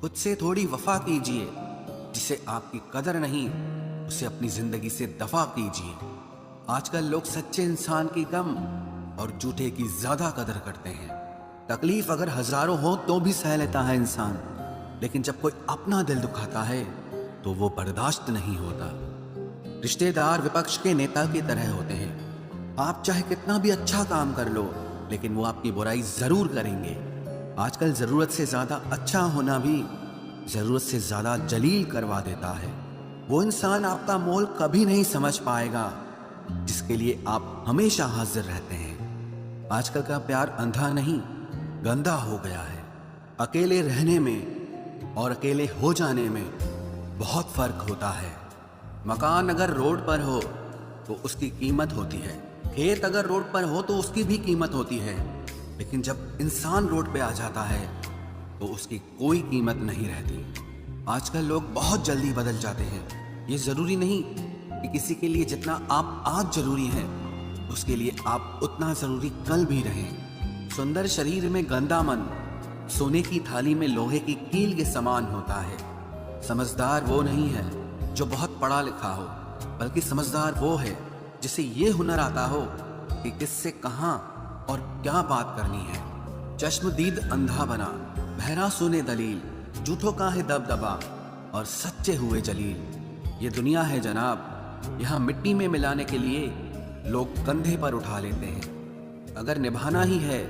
खुद से थोड़ी वफा कीजिए। जिसे आपकी कदर नहीं उसे अपनी जिंदगी से दफा कीजिए। आजकल लोग सच्चे इंसान की कम और झूठे की ज्यादा कदर करते हैं। तकलीफ अगर हजारों हो तो भी सह लेता है इंसान, लेकिन जब कोई अपना दिल दुखाता है तो वो बर्दाश्त नहीं होता। रिश्तेदार विपक्ष के नेता की तरह होते हैं। आप चाहे कितना भी अच्छा काम कर लो, लेकिन वो आपकी बुराई जरूर करेंगे। आजकल जरूरत से ज्यादा अच्छा होना भी जरूरत से ज्यादा जलील करवा देता है। वो इंसान आपका मोल कभी नहीं समझ पाएगा जिसके लिए आप हमेशा हाजिर रहते हैं। आजकल का प्यार अंधा नहीं, गंदा हो गया है। अकेले रहने में और अकेले हो जाने में बहुत फर्क होता है। मकान अगर रोड पर हो तो उसकी कीमत होती है, खेत अगर रोड पर हो तो उसकी भी कीमत होती है, लेकिन जब इंसान रोड पे आ जाता है तो उसकी कोई कीमत नहीं रहती। आजकल लोग बहुत जल्दी बदल जाते हैं। ये जरूरी नहीं कि किसी के लिए जितना आप आज जरूरी हैं उसके लिए आप उतना जरूरी कल भी रहें। सुंदर शरीर में गंदा मन सोने की थाली में लोहे की कील के समान होता है। समझदार वो नहीं है जो बहुत पढ़ा लिखा हो, बल्कि समझदार वो है जिसे ये हुनर आता हो कि किससे कहां और क्या बात करनी है। चश्मदीद अंधा बना, बहरा सुने दलील, झूठों का है दबदबा और सच्चे हुए जलील। ये दुनिया है जनाब, यहाँ मिट्टी में मिलाने के लिए लोग कंधे पर उठा लेते हैं। अगर निभाना ही है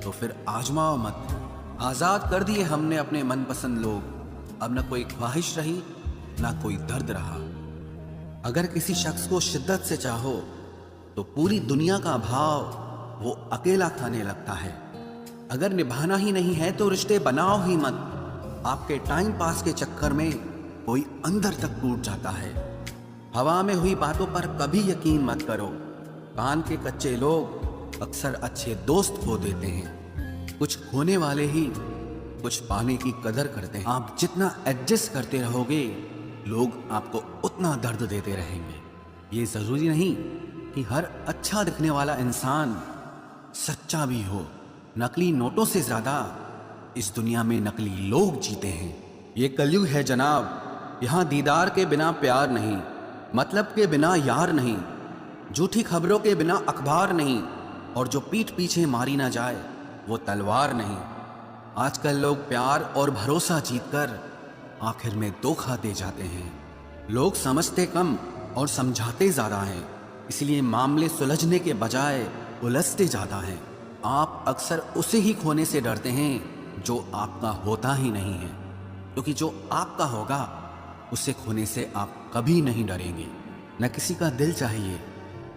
तो फिर आजमाओ मत। आजाद कर दिए हमने अपने मनपसंद लोग, अब न कोई ख्वाहिश रही ना कोई दर्द रहा। अगर किसी शख्स को शिद्दत से चाहो तो पूरी दुनिया का भाव वो अकेला खाने लगता है। अगर निभाना ही नहीं है तो रिश्ते बनाओ ही मत। आपके टाइम पास के चक्कर में कोई अंदर तक टूट जाता है। हवा में हुई बातों पर कभी यकीन मत करो। कान के कच्चे लोग अक्सर अच्छे दोस्त खो देते हैं। कुछ खोने वाले ही कुछ पाने की कदर करते हैं। आप जितना एडजस्ट करते रहोगे लोग आपको उतना दर्द देते रहेंगे। ये जरूरी नहीं कि हर अच्छा दिखने वाला इंसान सच्चा भी हो। नकली नोटों से ज्यादा इस दुनिया में नकली लोग जीते हैं। ये कलयुग है जनाब, यहाँ दीदार के बिना प्यार नहीं, मतलब के बिना यार नहीं, झूठी खबरों के बिना अखबार नहीं, और जो पीठ पीछे मारी ना जाए वो तलवार नहीं। आजकल लोग प्यार और भरोसा जीतकर आखिर में धोखा दे जाते हैं। लोग समझते कम और समझाते ज्यादा हैं, इसलिए मामले सुलझने के बजाय उलझते ज्यादा हैं। आप अक्सर उसे ही खोने से डरते हैं जो आपका होता ही नहीं है, क्योंकि जो आपका होगा उसे खोने से आप कभी नहीं डरेंगे। न किसी का दिल चाहिए,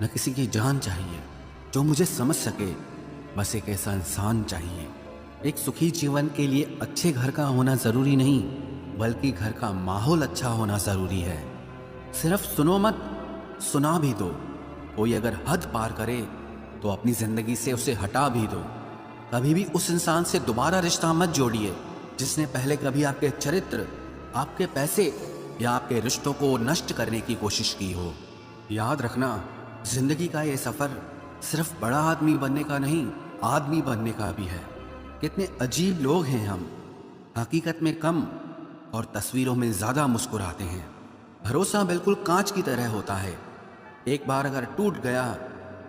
न किसी की जान चाहिए। जो मुझे समझ सके, बस एक ऐसा इंसान चाहिए। एक सुखी जीवन के लिए अच्छे घर का होना जरूरी नहीं, बल्कि घर का माहौल अच्छा होना जरूरी है। सिर्फ सुनो मत, सुना भी दो। कोई अगर हद पार करे तो अपनी जिंदगी से उसे हटा भी दो। कभी भी उस इंसान से दोबारा रिश्ता मत जोड़िए जिसने पहले कभी आपके चरित्र, आपके पैसे या आपके रिश्तों को नष्ट करने की कोशिश की हो। याद रखना, जिंदगी का ये सफर सिर्फ बड़ा आदमी बनने का नहीं, आदमी बनने का भी है। कितने अजीब लोग हैं हम, हकीकत में कम और तस्वीरों में ज्यादा मुस्कुराते हैं। भरोसा बिल्कुल कांच की तरह होता है, एक बार अगर टूट गया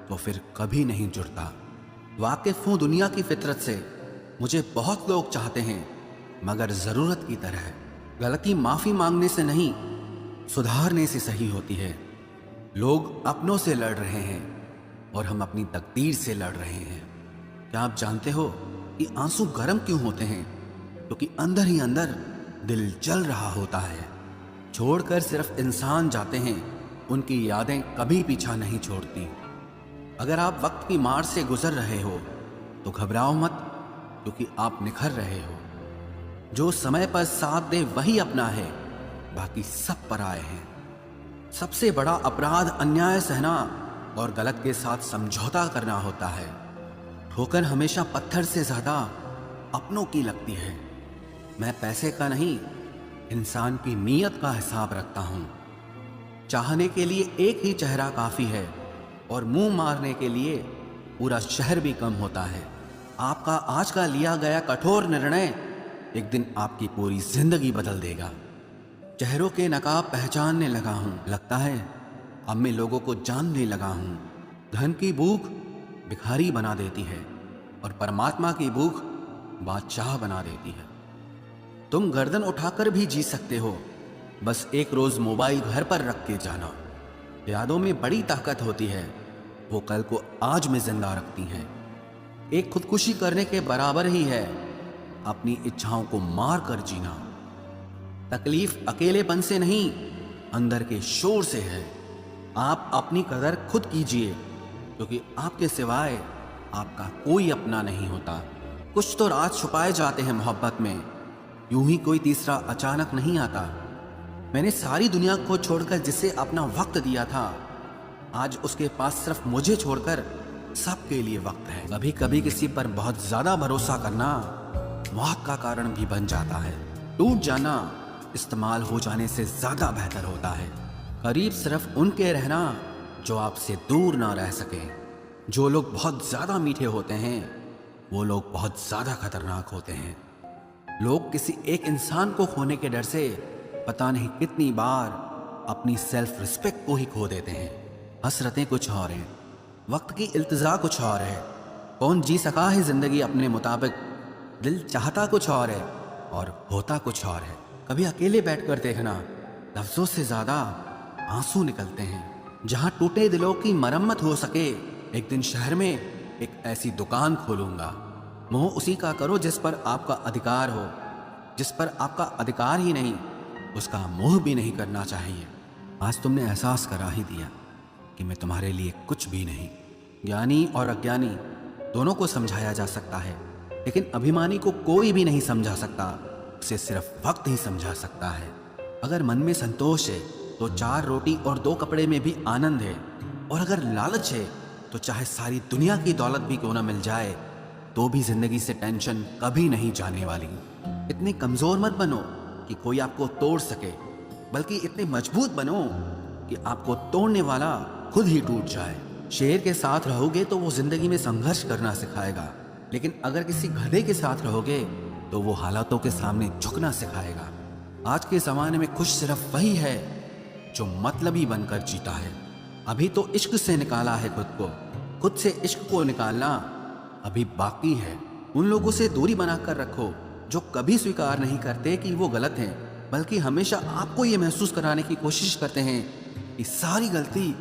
तो फिर कभी नहीं जुड़ता। वाकिफ हूं दुनिया की फितरत से, मुझे बहुत लोग चाहते हैं मगर जरूरत की तरह। गलती माफी मांगने से नहीं, सुधारने से सही होती है। लोग अपनों से लड़ रहे हैं और हम अपनी तकदीर से लड़ रहे हैं। क्या आप जानते हो कि आंसू गर्म क्यों होते हैं? क्योंकि अंदर ही अंदर दिल जल रहा होता है। छोड़कर सिर्फ इंसान जाते हैं, उनकी यादें कभी पीछा नहीं छोड़ती। अगर आप वक्त की मार से गुजर रहे हो तो घबराओ मत, क्योंकि आप निखर रहे हो। जो समय पर साथ दे वही अपना है, बाकी सब पराए हैं। सबसे बड़ा अपराध अन्याय सहना और गलत के साथ समझौता करना होता है। ठोकर हमेशा पत्थर से ज्यादा अपनों की लगती है। मैं पैसे का नहीं, इंसान की नीयत का हिसाब रखता हूं। चाहने के लिए एक ही चेहरा काफी है और मुंह मारने के लिए पूरा शहर भी कम होता है। आपका आज का लिया गया कठोर निर्णय एक दिन आपकी पूरी जिंदगी बदल देगा। चेहरों के नकाब पहचानने लगा हूं, लगता है अब मैं लोगों को जानने लगा हूं। धन की भूख भिखारी बना देती है और परमात्मा की भूख बादशाह बना देती है। तुम गर्दन उठाकर भी जी सकते हो, बस एक रोज मोबाइल घर पर रख के जाना। यादों में बड़ी ताकत होती है, वो कल को आज में जिंदा रखती हैं। एक खुदकुशी करने के बराबर ही है अपनी इच्छाओं को मार कर जीना। तकलीफ अकेलेपन से नहीं, अंदर के शोर से है। आप अपनी कदर खुद कीजिए, क्योंकि आपके सिवाय आपका कोई अपना नहीं होता। कुछ तो राज छुपाए जाते हैं मोहब्बत में, यूं ही कोई तीसरा अचानक नहीं आता। मैंने सारी दुनिया को छोड़कर जिसे अपना वक्त दिया था, आज उसके पास सिर्फ मुझे छोड़कर सबके लिए वक्त है। कभी कभी किसी पर बहुत ज्यादा भरोसा करना मौत का कारण भी बन जाता है। टूट जाना इस्तेमाल हो जाने से ज्यादा बेहतर होता है। करीब सिर्फ उनके रहना जो आपसे दूर ना रह सके। जो लोग बहुत ज्यादा मीठे होते हैं, वो लोग बहुत ज्यादा खतरनाक होते हैं। लोग किसी एक इंसान को खोने के डर से पता नहीं कितनी बार अपनी सेल्फ रिस्पेक्ट को ही खो देते हैं। हसरतें कुछ और हैं, वक्त की इल्तिजा कुछ और है। कौन जी सका है जिंदगी अपने मुताबिक, दिल चाहता कुछ और है और होता कुछ और है। कभी अकेले बैठकर देखना, लफ्जों से ज्यादा आंसू निकलते हैं। जहां टूटे दिलों की मरम्मत हो सके, एक दिन शहर में एक ऐसी दुकान खोलूंगा। मोह उसी का करो जिस पर आपका अधिकार हो, जिस पर आपका अधिकार ही नहीं उसका मोह भी नहीं करना चाहिए। आज तुमने एहसास करा ही दिया कि मैं तुम्हारे लिए कुछ भी नहीं। ज्ञानी और अज्ञानी दोनों को समझाया जा सकता है, लेकिन अभिमानी को कोई भी नहीं समझा सकता, उसे सिर्फ वक्त ही समझा सकता है। अगर मन में संतोष है तो 4 रोटी और 2 कपड़े में भी आनंद है, और अगर लालच है तो चाहे सारी दुनिया की दौलत भी क्यों ना मिल जाए तो भी जिंदगी से टेंशन कभी नहीं जाने वाली। इतने कमजोर मत बनो कि कोई आपको तोड़ सके, बल्कि इतने मजबूत बनो कि आपको तोड़ने वाला खुद ही टूट जाए। शेर के साथ रहोगे तो वो जिंदगी में संघर्ष करना सिखाएगा, लेकिन अगर किसी गधे के साथ रहोगे तो वो हालातों के सामने झुकना सिखाएगा। आज के जमाने में खुश सिर्फ वही है जो मतलबी बनकर जीता है। अभी तो इश्क से निकाला है खुद को, खुद से इश्क को निकालना अभी बाकी है। उन लोगों से दूरी बनाकर रखो जो कभी स्वीकार नहीं करते कि वो गलत हैं, बल्कि हमेशा आपको ये महसूस कराने की कोशिश करते हैं कि सारी गलती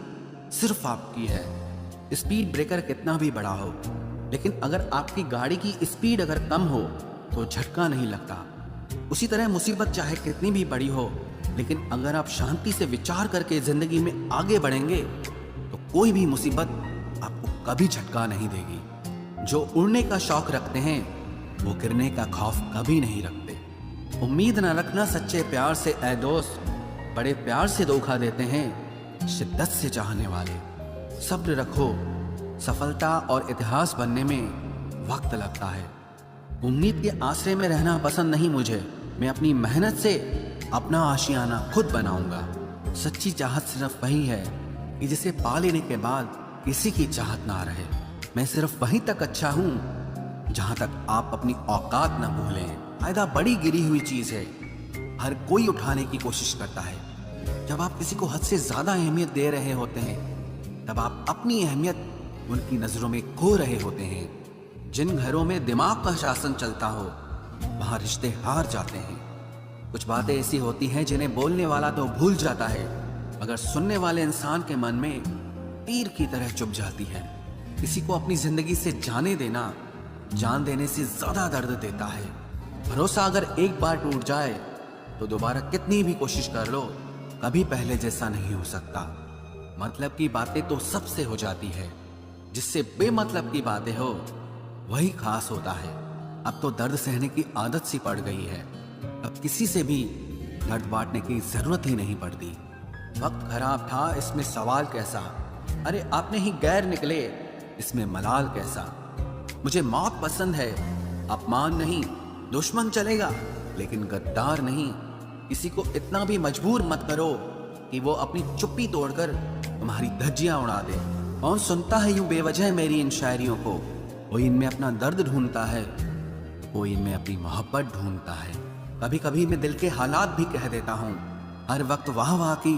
सिर्फ आपकी है। स्पीड ब्रेकर कितना भी बड़ा हो, लेकिन अगर आपकी गाड़ी की स्पीड अगर कम हो तो झटका नहीं लगता। उसी तरह मुसीबत चाहे कितनी भी बड़ी हो, लेकिन अगर आप शांति से विचार करके जिंदगी में आगे बढ़ेंगे तो कोई भी मुसीबत आपको कभी झटका नहीं देगी। जो उड़ने का शौक रखते हैं वो गिरने का खौफ कभी नहीं रखते। उम्मीद न रखना सच्चे प्यार से ऐ दोस्त, बड़े प्यार से धोखा देते हैं शिद्दत से चाहने वाले। सब्र रखो, सफलता और इतिहास बनने में वक्त लगता है। उम्मीद के आसरे में रहना पसंद नहीं मुझे, मैं अपनी मेहनत से अपना आशियाना खुद बनाऊंगा। सच्ची चाहत सिर्फ वही है कि जिसे पा लेने के बाद किसी की चाहत ना रहे। मैं सिर्फ वहीं तक अच्छा हूं जहां तक आप अपनी औकात न भूलें। फायदा बड़ी गिरी हुई चीज है, हर कोई उठाने की कोशिश करता है। जब आप किसी को हद से ज्यादा अहमियत दे रहे होते हैं, तब आप अपनी अहमियत उनकी नजरों में खो रहे होते हैं। जिन घरों में दिमाग का शासन चलता हो, वहां रिश्ते हार जाते हैं। कुछ बातें ऐसी होती हैं जिन्हें बोलने वाला तो भूल जाता है, मगर सुनने वाले इंसान के मन में तीर की तरह चुभ जाती है। किसी को अपनी जिंदगी से जाने देना जान देने से ज्यादा दर्द देता है। भरोसा अगर एक बार टूट जाए तो दोबारा कितनी भी कोशिश कर लो, कभी पहले जैसा नहीं हो सकता। मतलब की बातें तो सबसे हो जाती है, जिससे बेमतलब की बातें हो वही खास होता है। अब तो दर्द सहने की आदत सी पड़ गई है, अब किसी से भी दर्द बांटने की जरूरत ही नहीं पड़ती। वक्त खराब था, इसमें सवाल कैसा, अरे आपने ही गैर निकले, इसमें मलाल कैसा। मुझे मौत पसंद है, अपमान नहीं, दुश्मन चलेगा लेकिन गद्दार नहीं। किसी को इतना भी मजबूर मत करो कि वो अपनी चुप्पी तोड़कर तुम्हारी धज्जियां उड़ा दे। कौन सुनता है यूं बेवजह मेरी इन शायरियों को, वो इनमें अपना दर्द ढूंढता है। कोई इनमें अपनी मोहब्बत ढूंढता है। कभी कभी मैं दिल के हालात भी कह देता हूँ। हर वक्त वाह वाह की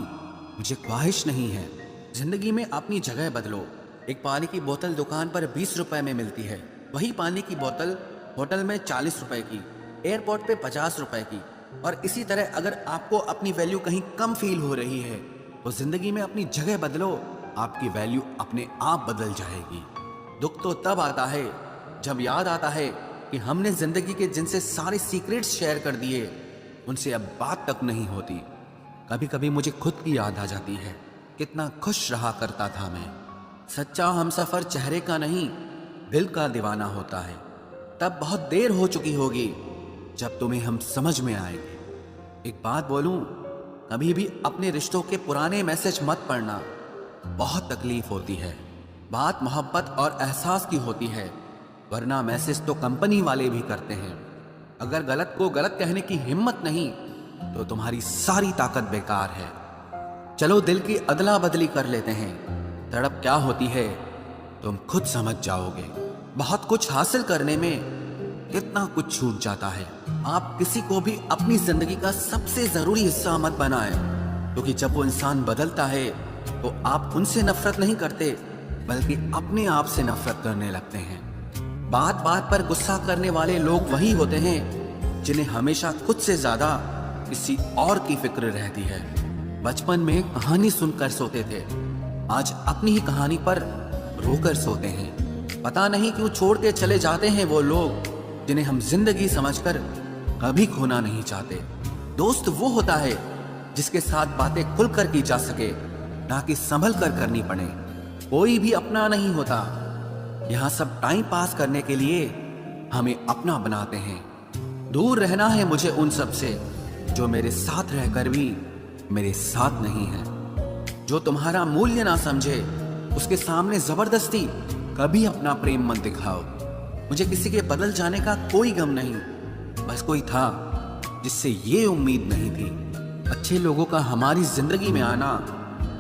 मुझे ख्वाहिश नहीं है। जिंदगी में अपनी जगह बदलो। एक पानी की बोतल दुकान पर 20 रुपए में मिलती है, वही पानी की बोतल होटल में 40 रुपए की, एयरपोर्ट पे 50 रुपए की। और इसी तरह अगर आपको अपनी वैल्यू कहीं कम फील हो रही है तो जिंदगी में अपनी जगह बदलो, आपकी वैल्यू अपने आप बदल जाएगी। दुख तो तब आता है जब याद आता है कि हमने जिंदगी के जिनसे सारे सीक्रेट्स शेयर कर दिए, उनसे अब बात तक नहीं होती। कभी कभी मुझे खुद की याद आ जाती है, कितना खुश रहा करता था मैं। सच्चा हमसफर चेहरे का नहीं, दिल का दीवाना होता है। तब बहुत देर हो चुकी होगी जब तुम्हें हम समझ में आएंगे। एक बात बोलूं, कभी भी अपने रिश्तों के पुराने मैसेज मत पढ़ना, बहुत तकलीफ होती है। बात मोहब्बत और एहसास की होती है, वरना मैसेज तो कंपनी वाले भी करते हैं। अगर गलत को गलत कहने की हिम्मत नहीं तो तुम्हारी सारी ताकत बेकार है। चलो दिल की अदला बदली कर लेते हैं, तड़प क्या होती है तुम खुद समझ जाओगे। बहुत कुछ हासिल करने में कितना कुछ छूट जाता है। आप किसी को भी अपनी जिंदगी का सबसे जरूरी हिस्सा मत बनाएं, क्योंकि जब वो इंसान बदलता है तो आप उनसे नफरत नहीं करते, बल्कि अपने आप से नफरत करने लगते हैं। बात बात पर गुस्सा करने वाले लोग वही होते हैं जिन्हें हमेशा खुद से ज्यादा किसी और की फिक्र रहती है। बचपन में कहानी सुनकर सोते थे, आज अपनी ही कहानी पर रोकर सोते हैं। पता नहीं क्यों छोड़ के चले जाते हैं वो लोग जिन्हें हम जिंदगी समझकर कभी खोना नहीं चाहते। दोस्त वो होता है जिसके साथ बातें खुलकर की जा सके, ना कि संभल कर करनी पड़े। कोई भी अपना नहीं होता, यहाँ सब टाइम पास करने के लिए हमें अपना बनाते हैं। दूर रहना है मुझे उन सब से जो मेरे साथ रहकर भी मेरे साथ नहीं है। जो तुम्हारा मूल्य ना समझे उसके सामने जबरदस्ती कभी अपना प्रेम मत दिखाओ। मुझे किसी के बदल जाने का कोई गम नहीं, बस कोई था जिससे ये उम्मीद नहीं थी। अच्छे लोगों का हमारी जिंदगी में आना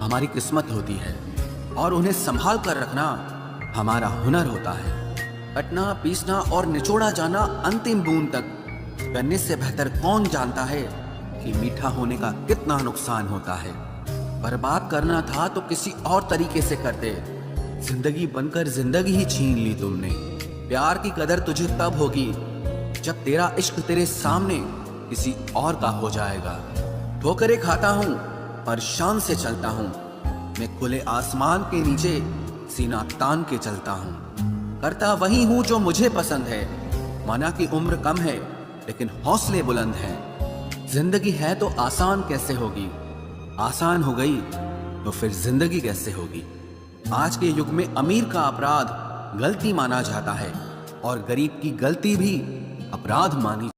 हमारी किस्मत होती है, और उन्हें संभाल कर रखना हमारा हुनर होता है। कटना, पीसना और निचोड़ा जाना अंतिम बूंद तक करने से बेहतर कौन जानता है कि मीठा होने का कितना नुकसान होता है। बर्बाद करना था तो किसी और तरीके से करते, जिंदगी बनकर जिंदगी ही छीन ली तुमने। प्यार की कदर तुझे तब होगी जब तेरा इश्क तेरे सामने किसी और का हो जाएगा। ठोकरें खाता हूँ पर शान से चलता हूँ, मैं खुले आसमान के नीचे सीना तान के चलता हूँ। करता वही हूँ जो मुझे पसंद है, माना कि उम्र कम है लेकिन हौसले बुलंद हैं। जिंदगी है तो आसान कैसे होगी, आसान हो गई तो फिर जिंदगी कैसे होगी। आज के युग में अमीर का अपराध गलती माना जाता है और गरीब की गलती भी अपराध मानी